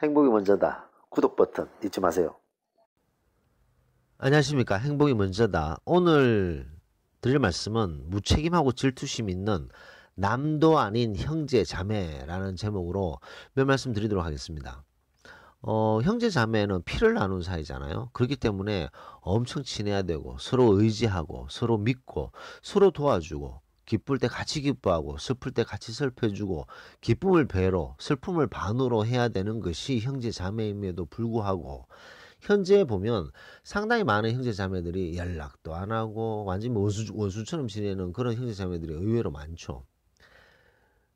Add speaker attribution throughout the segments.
Speaker 1: 행복이 먼저다. 구독 버튼 잊지 마세요.
Speaker 2: 안녕하십니까. 행복이 먼저다. 오늘 드릴 말씀은 무책임하고 질투심 있는 남도 아닌 형제 자매라는 제목으로 몇 말씀 드리도록 하겠습니다. 형제 자매는 피를 나눈 사이잖아요. 그렇기 때문에 엄청 친해야 되고 서로 의지하고 서로 믿고 서로 도와주고 기쁠 때 같이 기뻐하고 슬플 때 같이 슬퍼주고 기쁨을 배로 슬픔을 반으로 해야 되는 것이 형제 자매임에도 불구하고 현재 보면 상당히 많은 형제 자매들이 연락도 안 하고 완전 원수처럼 지내는 그런 형제 자매들이 의외로 많죠.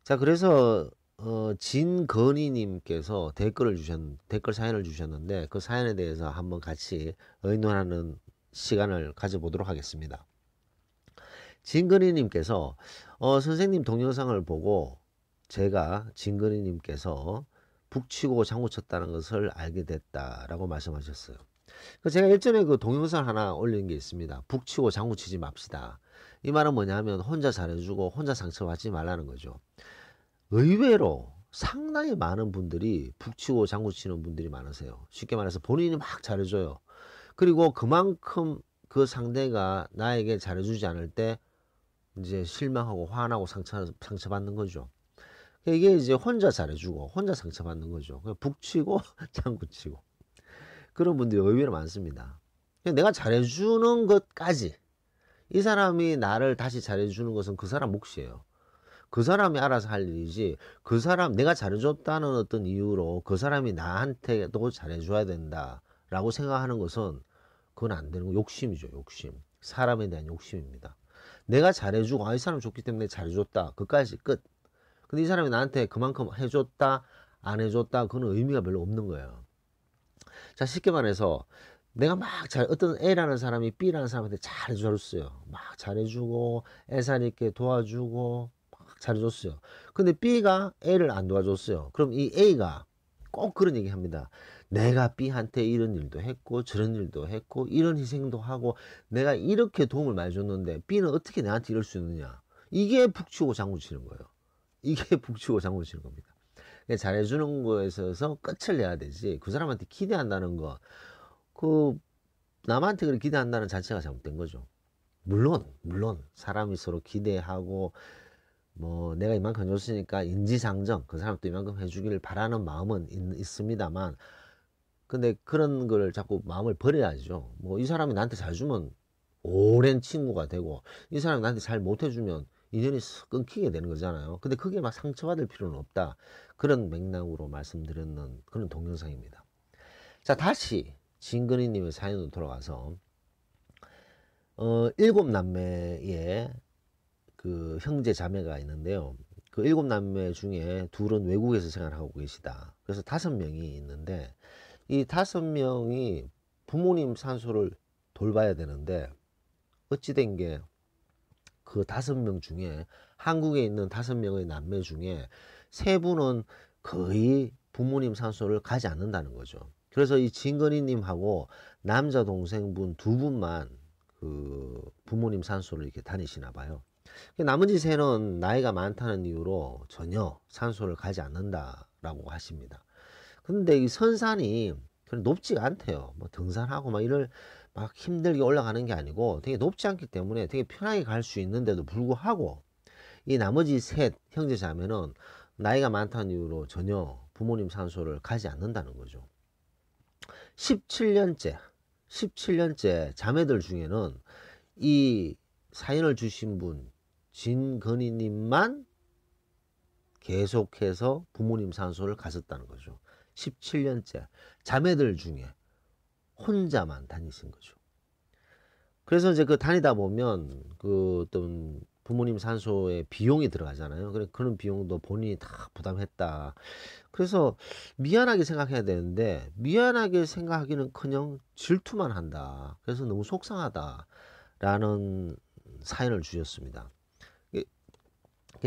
Speaker 2: 자, 그래서 진건희님께서 댓글 사연을 주셨는데 그 사연에 대해서 한번 같이 의논하는 시간을 가져보도록 하겠습니다. 진건희님께서 선생님 동영상을 보고 제가 진건희님께서 북치고 장구쳤다는 것을 알게 됐다라고 말씀하셨어요. 제가 일전에 그 동영상 하나 올린 게 있습니다. 북치고 장구치지 맙시다. 이 말은 뭐냐면 혼자 잘해주고 혼자 상처받지 말라는 거죠. 의외로 상당히 많은 분들이 북치고 장구치는 분들이 많으세요. 쉽게 말해서 본인이 막 잘해줘요. 그리고 그만큼 그 상대가 나에게 잘해주지 않을 때 이제 실망하고 화나고 상처받는 거죠. 이게 이제 혼자 잘해주고 혼자 상처받는 거죠. 북치고 장구치고 그런 분들이 의외로 많습니다. 내가 잘해주는 것까지 이 사람이 나를 다시 잘해주는 것은 그 사람 몫이에요. 그 사람이 알아서 할 일이지 그 사람 내가 잘해줬다는 어떤 이유로 그 사람이 나한테도 잘해줘야 된다라고 생각하는 것은 그건 안 되는 거 욕심이죠. 욕심. 사람에 대한 욕심입니다. 내가 잘해주고 이 사람 좋기 때문에 잘해줬다. 그까지 끝. 근데 이 사람이 나한테 그만큼 해줬다 안 해줬다 그건 의미가 별로 없는 거예요. 자, 쉽게 말해서 내가 어떤 A라는 사람이 B라는 사람한테 잘해줬어요. 막 잘해주고 애살 있게 도와주고 막 잘해줬어요. 근데 B가 A를 안 도와줬어요. 그럼 이 A가 꼭 그런 얘기 합니다. 내가 B한테 이런 일도 했고 저런 일도 했고 이런 희생도 하고 내가 이렇게 도움을 많이 줬는데 B는 어떻게 나한테 이럴 수 있느냐. 이게 북치고 장구치는 거예요. 이게 북치고 장구치는 겁니다. 잘해주는 거에 있어서 끝을 내야 되지 그 사람한테 기대한다는 거 남한테 그렇게 기대한다는 자체가 잘못된 거죠. 물론 사람이 서로 기대하고 뭐 내가 이만큼 줬으니까 인지상정 그 사람도 이만큼 해주길 바라는 마음은 있습니다만 근데 그런 걸 자꾸 마음을 버려야죠. 뭐 이 사람이 나한테 잘 주면 오랜 친구가 되고 이 사람이 나한테 잘 못해주면 인연이 끊기게 되는 거잖아요. 근데 그게 막 상처받을 필요는 없다. 그런 맥락으로 말씀드렸는 그런 동영상입니다. 자, 다시 진근희님의 사연으로 돌아가서 7남매의 그 형제 자매가 있는데요. 그 7남매 중에 둘은 외국에서 생활하고 계시다. 그래서 5명이 있는데 이 5명이 부모님 산소를 돌봐야 되는데 어찌된 게 그 5명 중에 한국에 있는 5명의 남매 중에 3분은 거의 부모님 산소를 가지 않는다는 거죠. 그래서 이 진건희님하고 남자 동생분 2분만 그 부모님 산소를 이렇게 다니시나 봐요. 나머지 3는 나이가 많다는 이유로 전혀 산소를 가지 않는다라고 하십니다. 근데 이 선산이 높지가 않대요. 뭐 등산하고 막 힘들게 올라가는 게 아니고 되게 높지 않기 때문에 되게 편하게 갈 수 있는데도 불구하고 이 나머지 셋 형제 자매는 나이가 많다는 이유로 전혀 부모님 산소를 가지 않는다는 거죠. 17년째 자매들 중에는 이 사연을 주신 분 진건희님만 계속해서 부모님 산소를 갔었다는 거죠. 17년째 자매들 중에 혼자만 다니신 거죠. 그래서 이제 그 다니다 보면 그 어떤 부모님 산소에 비용이 들어가잖아요. 그런 비용도 본인이 다 부담했다. 그래서 미안하게 생각해야 되는데 미안하게 생각하기는커녕 질투만 한다. 그래서 너무 속상하다라는 사연을 주셨습니다.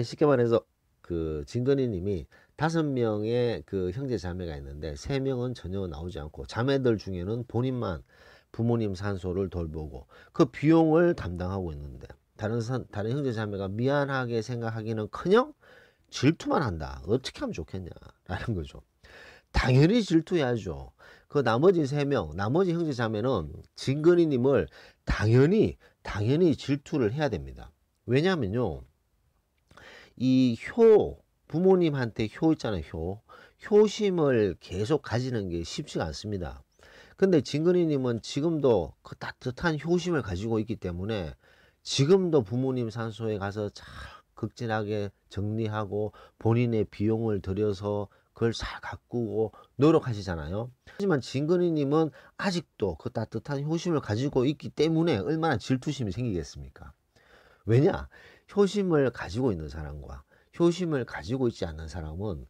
Speaker 2: 쉽게 말해서 그 진건희님이 5명의 그 형제 자매가 있는데 3명은 전혀 나오지 않고 자매들 중에는 본인만 부모님 산소를 돌보고 그 비용을 담당하고 있는데 다른 형제 자매가 미안하게 생각하기는커녕 질투만 한다. 어떻게 하면 좋겠냐라는 거죠. 당연히 질투해야죠. 그 나머지 3명, 나머지 형제 자매는 진근이님을 당연히 질투를 해야 됩니다. 왜냐하면요, 이 부모님한테 효 있잖아요, 효심을 계속 가지는 게 쉽지가 않습니다. 근데 진근이님은 지금도 그 따뜻한 효심을 가지고 있기 때문에 지금도 부모님 산소에 가서 잘 극진하게 정리하고 본인의 비용을 들여서 그걸 잘 가꾸고 노력하시잖아요. 하지만 진근이님은 아직도 그 따뜻한 효심을 가지고 있기 때문에 얼마나 질투심이 생기겠습니까? 왜냐? 효심을 가지고 있는 사람과 효심을 가지고 있지 않는 사람은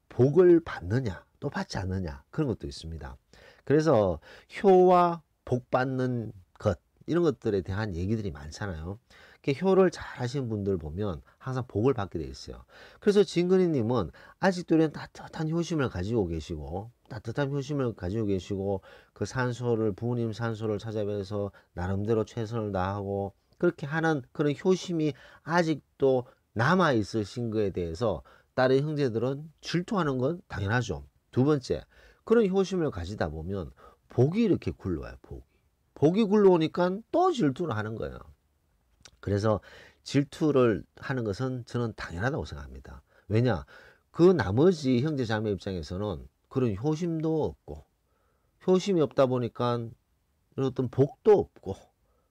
Speaker 2: 복을 받느냐 또 받지 않느냐 그런 것도 있습니다. 그래서 효와 복 받는 것 이런 것들에 대한 얘기들이 많잖아요. 효를 잘 하시는 분들 보면 항상 복을 받게 돼 있어요. 그래서 진근이님은 아직도 이런 따뜻한 효심을 가지고 계시고 그 산소를 부모님 산소를 찾아뵈서 나름대로 최선을 다하고 그렇게 하는 그런 효심이 아직도 남아 있으신 거에 대해서 다른 형제들은 질투하는 건 당연하죠. 두 번째, 그런 효심을 가지다 보면 복이 이렇게 굴러와요. 복이 굴러오니까 또 질투를 하는 거예요. 그래서 질투를 하는 것은 저는 당연하다고 생각합니다. 왜냐? 그 나머지 형제 자매 입장에서는 그런 효심도 없고 효심이 없다 보니까 어떤 복도 없고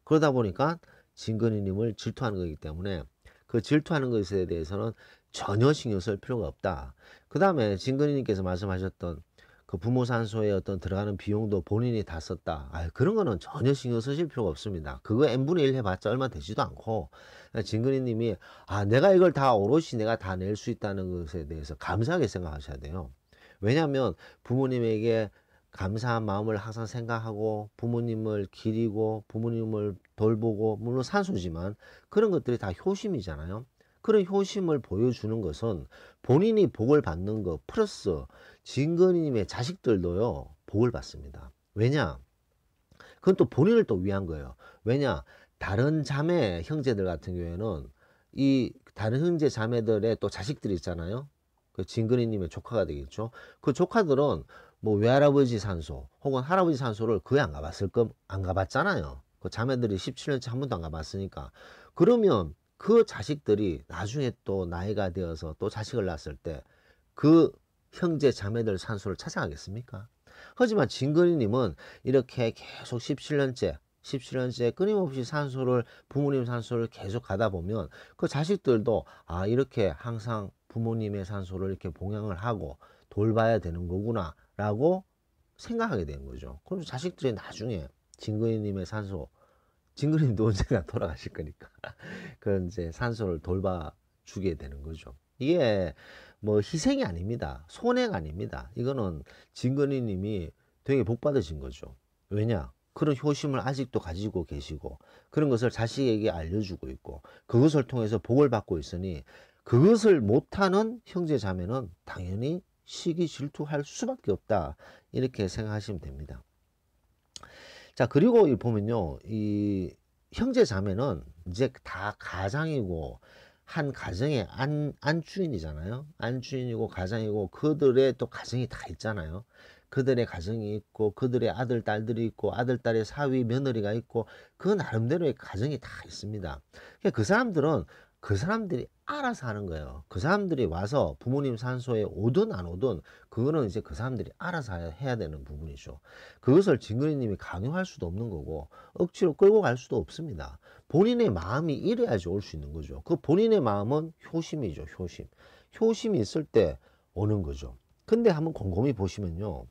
Speaker 2: 그러다 보니까 진근이님을 질투하는 거기 때문에 그 질투하는 것에 대해서는 전혀 신경 쓸 필요가 없다. 그 다음에 진근이님께서 말씀하셨던 그 부모 산소에 어떤 들어가는 비용도 본인이 다 썼다. 그런 거는 전혀 신경 쓰실 필요가 없습니다. 그거 n분의 1 해봤자 얼마 되지도 않고 진근이님이 내가 이걸 다 오롯이 내가 다 낼 수 있다는 것에 대해서 감사하게 생각하셔야 돼요. 왜냐하면 부모님에게 감사한 마음을 항상 생각하고 부모님을 기리고 부모님을 돌보고 물론 산소지만 그런 것들이 다 효심이잖아요. 그런 효심을 보여주는 것은 본인이 복을 받는 것 플러스 진근이님의 자식들도요 복을 받습니다. 왜냐? 그건 또 본인을 또 위한 거예요. 왜냐? 다른 자매 형제들 같은 경우에는 이 다른 형제 자매들의 또 자식들이 있잖아요. 그 진근이님의 조카가 되겠죠. 그 조카들은 뭐 외할아버지 산소 혹은 할아버지 산소를 거의 안 가봤잖아요. 그 자매들이 17년째 한 번도 안 가봤으니까. 그러면 그 자식들이 나중에 또 나이가 되어서 또 자식을 낳았을 때 그 형제 자매들 산소를 찾아가겠습니까? 하지만 진근이님은 이렇게 계속 17년째 끊임없이 부모님 산소를 계속 가다 보면 그 자식들도 이렇게 항상 부모님의 산소를 이렇게 봉양을 하고 돌봐야 되는 거구나 라고 생각하게 되는 거죠. 그럼 자식들이 나중에 진근이님도 언젠가 돌아가실 거니까 그 이제 산소를 돌봐주게 되는 거죠. 이게 뭐 희생이 아닙니다. 손해가 아닙니다. 이거는 진근이님이 되게 복 받으신 거죠. 왜냐? 그런 효심을 아직도 가지고 계시고 그런 것을 자식에게 알려주고 있고 그것을 통해서 복을 받고 있으니 그것을 못하는 형제 자매는 당연히 시기 질투할 수밖에 없다. 이렇게 생각하시면 됩니다. 자, 그리고 보면요. 이 형제 자매는 이제 다 가장이고 한 가정의 안주인이잖아요. 안주인이고 가장이고 그들의 또 가정이 다 있잖아요. 그들의 가정이 있고 그들의 아들, 딸들이 있고 아들, 딸의 사위, 며느리가 있고 그 나름대로의 가정이 다 있습니다. 그 사람들이 알아서 하는 거예요. 그 사람들이 와서 부모님 산소에 오든 안 오든 그거는 이제 그 사람들이 알아서 해야 되는 부분이죠. 그것을 진근이님이 강요할 수도 없는 거고 억지로 끌고 갈 수도 없습니다. 본인의 마음이 이래야지 올 수 있는 거죠. 그 본인의 마음은 효심이죠. 효심이 있을 때 오는 거죠. 근데 한번 곰곰이 보시면요.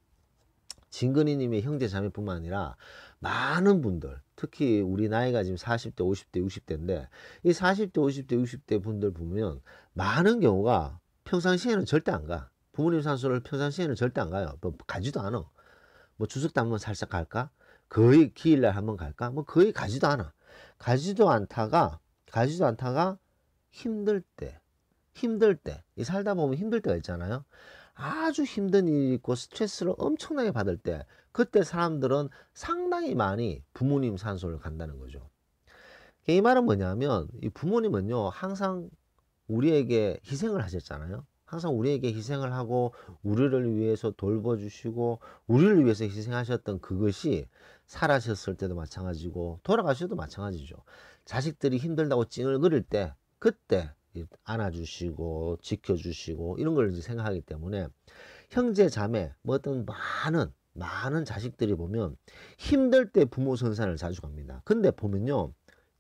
Speaker 2: 진근이님의 형제 자매뿐만 아니라 많은 분들 특히 우리 나이가 지금 40대 50대 60대인데 이 40대 50대 60대 분들 보면 많은 경우가 평상시에는 절대 안 가. 부모님 산소를 평상시에는 절대 안 가요. 뭐 가지도 않아. 뭐 추석 때 한번 살짝 갈까? 거의 기일날 한번 갈까? 뭐 거의 가지도 않아. 가지도 않다가 힘들 때 이 살다 보면 힘들 때가 있잖아요. 아주 힘든 일이 있고 스트레스를 엄청나게 받을 때 그때 사람들은 상당히 많이 부모님 산소를 간다는 거죠. 이 말은 뭐냐면 이 부모님은요 항상 우리에게 희생을 하셨잖아요. 항상 우리에게 희생을 하고 우리를 위해서 돌봐주시고 우리를 위해서 희생하셨던 그것이 살아셨을 때도 마찬가지고 돌아가셔도 마찬가지죠. 자식들이 힘들다고 찡얼거릴 때 그때 안아주시고 지켜주시고 이런 걸 이제 생각하기 때문에 형제 자매 뭐 어떤 많은 자식들이 보면 힘들 때 부모 선산을 자주 갑니다. 근데 보면요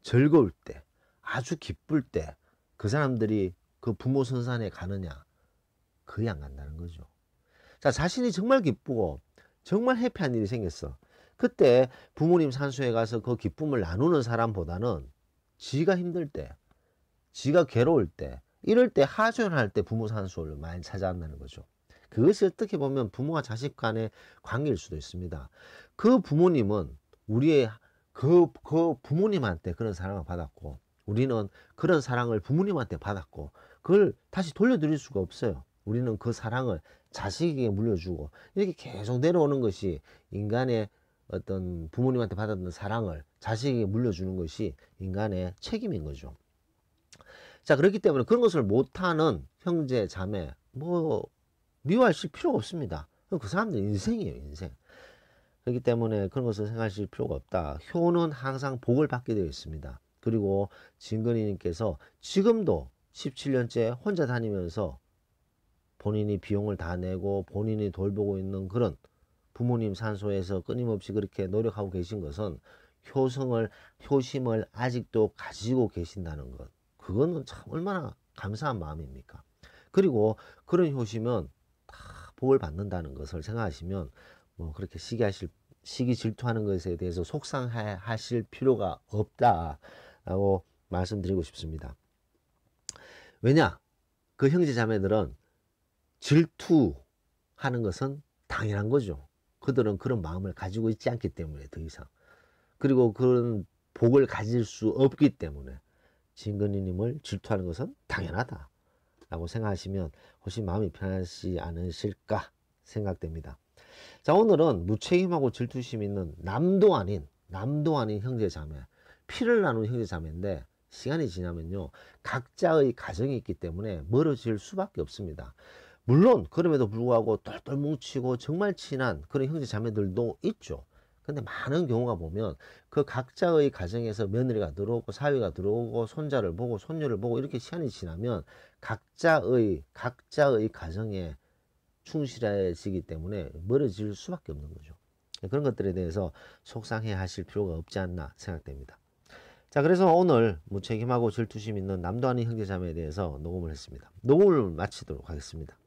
Speaker 2: 즐거울 때 아주 기쁠 때 그 사람들이 그 부모 선산에 가느냐? 거의 안 간다는 거죠. 자, 자신이 정말 기쁘고 정말 해피한 일이 생겼어. 그때 부모님 산소에 가서 그 기쁨을 나누는 사람보다는 지가 힘들 때, 지가 괴로울 때, 이럴 때 하소연할 때 부모 산소를 많이 찾아간다는 거죠. 그것이 어떻게 보면 부모와 자식 간의 관계일 수도 있습니다. 그 부모님은 우리의 그 부모님한테 그런 사랑을 받았고 우리는 그런 사랑을 부모님한테 받았고 그걸 다시 돌려드릴 수가 없어요. 우리는 그 사랑을 자식에게 물려주고 이렇게 계속 내려오는 것이 인간의 어떤 부모님한테 받았던 사랑을 자식에게 물려주는 것이 인간의 책임인 거죠. 자, 그렇기 때문에 그런 것을 못하는 형제, 자매 뭐 미워하실 필요가 없습니다. 그 사람들 인생이에요, 인생. 그렇기 때문에 그런 것을 생각하실 필요가 없다. 효는 항상 복을 받게 되어 있습니다. 그리고 진근이님께서 지금도 17년째 혼자 다니면서 본인이 비용을 다 내고 본인이 돌보고 있는 그런 부모님 산소에서 끊임없이 그렇게 노력하고 계신 것은 효심을 아직도 가지고 계신다는 것. 그거는 참 얼마나 감사한 마음입니까? 그리고 그런 효심은 다 복을 받는다는 것을 생각하시면 뭐 그렇게 시기 질투하는 것에 대해서 속상하실 필요가 없다라고 말씀드리고 싶습니다. 왜냐? 그 형제 자매들은 질투하는 것은 당연한 거죠. 그들은 그런 마음을 가지고 있지 않기 때문에 더 이상. 그리고 그런 복을 가질 수 없기 때문에 진근이님을 질투하는 것은 당연하다 라고 생각하시면 훨씬 마음이 편하지 않으실까 생각됩니다. 자, 오늘은 무책임하고 질투심 있는 남도 아닌 형제 자매, 피를 나눈 형제 자매인데 시간이 지나면요 각자의 가정이 있기 때문에 멀어질 수밖에 없습니다. 물론 그럼에도 불구하고 똘똘 뭉치고 정말 친한 그런 형제 자매들도 있죠. 근데 많은 경우가 보면 그 각자의 가정에서 며느리가 들어오고 사위가 들어오고 손자를 보고 손녀를 보고 이렇게 시간이 지나면 각자의 가정에 충실해지기 때문에 멀어질 수밖에 없는 거죠. 그런 것들에 대해서 속상해 하실 필요가 없지 않나 생각됩니다. 자, 그래서 오늘 무책임하고 질투심 있는 남도 아닌 형제자매에 대해서 녹음을 했습니다. 녹음을 마치도록 하겠습니다.